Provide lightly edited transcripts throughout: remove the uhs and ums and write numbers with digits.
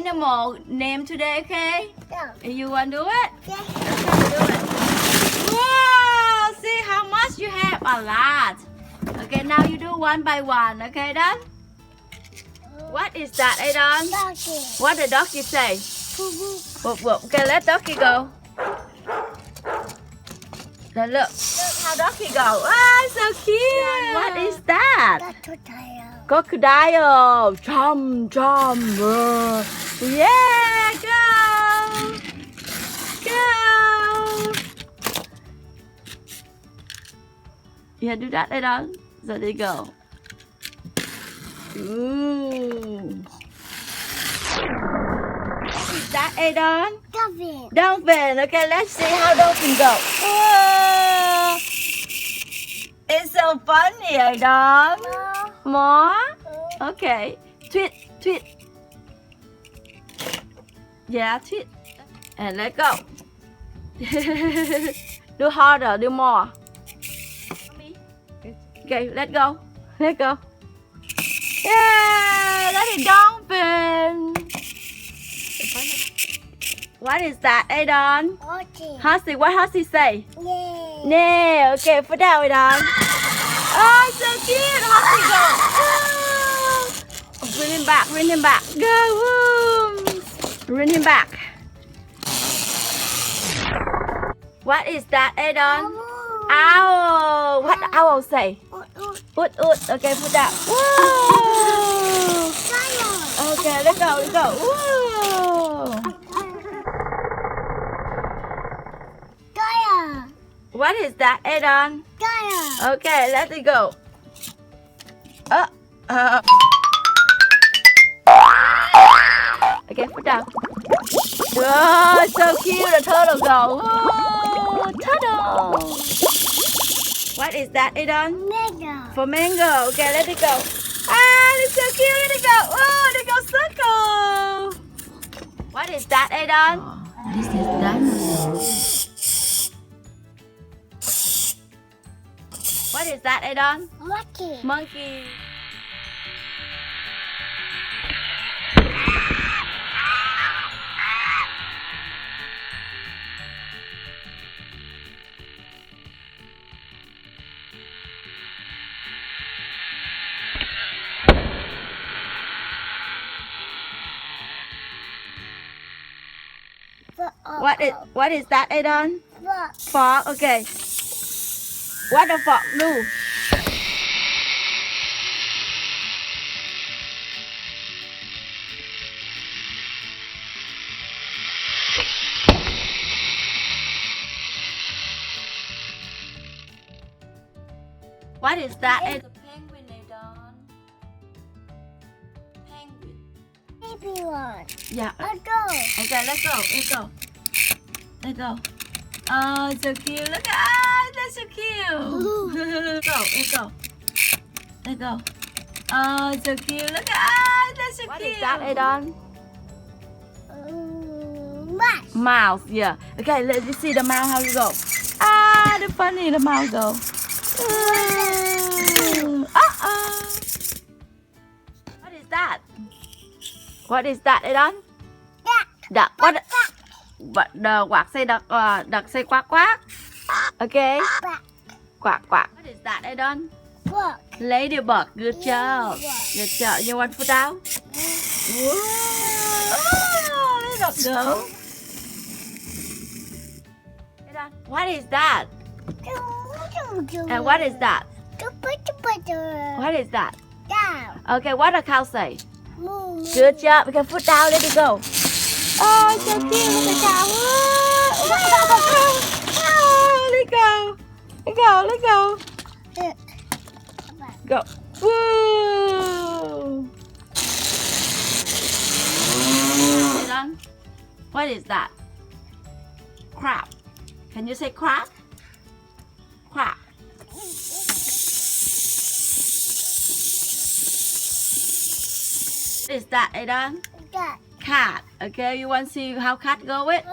animal name today, okay? Yeah. You want to do it? Yeah. Okay, do it. Wow, see how much you have? A lot. Okay, now you do one by one, okay, Don? What is that, Adon? Doggy. What the doggy say? Poo-poo. Whoop, whoop. Okay, let doggy go. Now look how doggy go. Ah, so cute. What is that? Crocodile. Crocodile. Jump, jump. Yeah, go. Go. Yeah, do that, Adon. So there you go. Ooh. What is that, Adon? Dolphin. Dolphin. Okay, let's see how dolphin go. Whoa. It's so funny, Adon. More? Okay. Tweet, tweet. Yeah, tweet. And let go. Do harder, do more. Okay, let go. Let go. Yeah, that is dolphin. What is that, Adon? Horsey. Horsey, what Horsey say? Yeah. Nay, okay, put down, Adon. Oh, so cute. Horsey go. Oh, bring him back, bring him back. Go, woo. Bring him back. What is that, Adon? Owl. What the owl say? Oot, oot. Okay, put that. Whoa. Okay, let's go, let's go. Whoa. Tiger. What is that, Adon? Tiger. Okay, let it go. Okay, put down. Oh, so cute. The turtle go. Oh, turtle. What is that, Adon? Mango. For mango. Okay, let it go. Ah, it's so cute. Let it go. Oh, they go circle. What is that, Adon? This is dinosaur. What is that, Adon? Monkey. Monkey. What is that, Adon? Frog. Okay. What the frog do? What is that? It's a penguin, Adon. Penguin. Baby one. Yeah. Let's go. Okay, let's go. Let's go. Let's go. Oh, so cute. Look at that's so cute. Let's go. Let's go. Let's go. Oh, so cute. Look at that's so cute. What is that, Adon? Mouse. Mouse. Yeah. Okay, let's see the mouse how you go. Ah, the funny the mouse go. What is that? What is that, Adon? Duck. What? But the quack say duck. Duck say quack quack. Okay. Quack quack. What is that, Adon? Book. Ladybug. Good job. Good job. You want foot down? Whoa. Oh, let us go. Adon, what is that? And what is that? What is that? Down. Okay, what the cow say? Moon. Good job. We can foot down. Let it go. Oh, so cute. Look at the cow. Oh, let go. Let go. Let go. Go. Woo. Done. What is that? Crab. Can you say crab? Crab. What is that, Adon? Cat. Cat. Okay, you want to see how cat go with?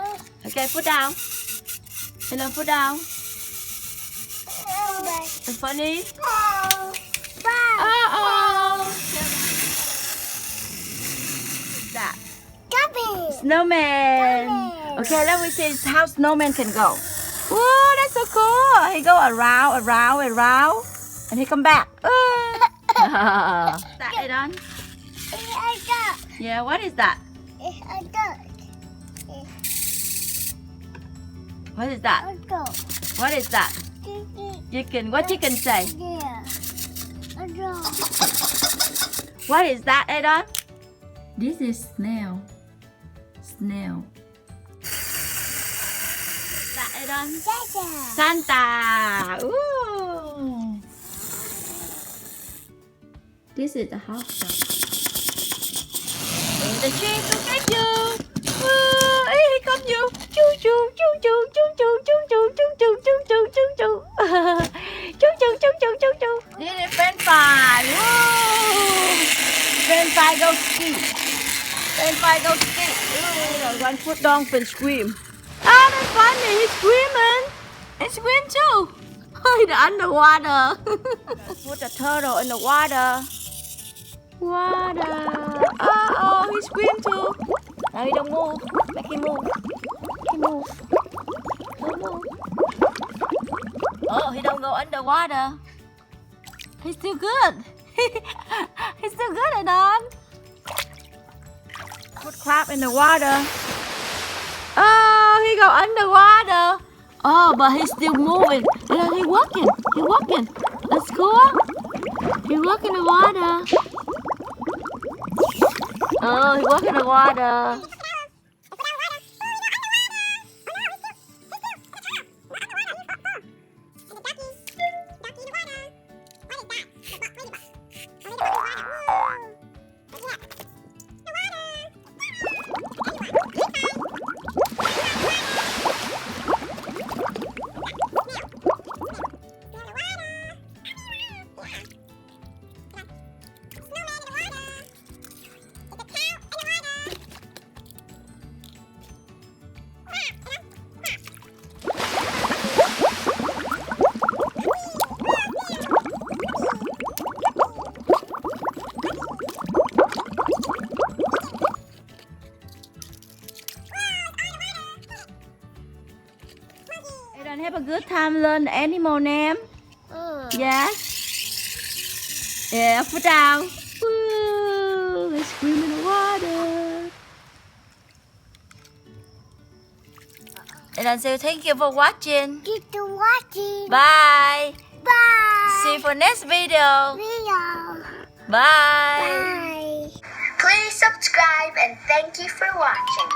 Okay, put down. Adon, put down. It's funny. Uh-oh. What's that? Cat. Snowman. Snowman. Okay, let me see how snowman can go. Whoa, that's so cool. He go around, and he come back. That Adon? Yeah, what is that? What is that? What is that? Chicken. What chicken say? What is that, Adon? This is snail. Snail. That Adon? Santa. Ooh. This is the house dog. And the tree to get you. Ooh, here comes you. Choo choo choo choo choo choo choo choo choo choo choo choo choo choo. Choo choo choo choo choo choo. This is French fry. Woo! French fry go ski. French fry go ski. Ooh, one foot long French scream. Ah, that's funny. He's screaming. He scream too. He's underwater. Put the turtle in the water. Water. Oh, he screamed too. Now he don't move. Make him move. Make him move. Don't move. Oh, he don't go underwater. He's still good. He's still good, Adon. Put crab in the water. Oh, he go underwater. Oh, but he's still moving. He walking. He walking. That's cool. He walk in the water. Oh, he walk in the water. Adon, have a good time learn the animal name. Yes. Yeah, put down. Woo, let's swim in the water. Adon say thank you for watching. Bye. Bye. See you for next video. Bye. Bye. Please subscribe and thank you for watching.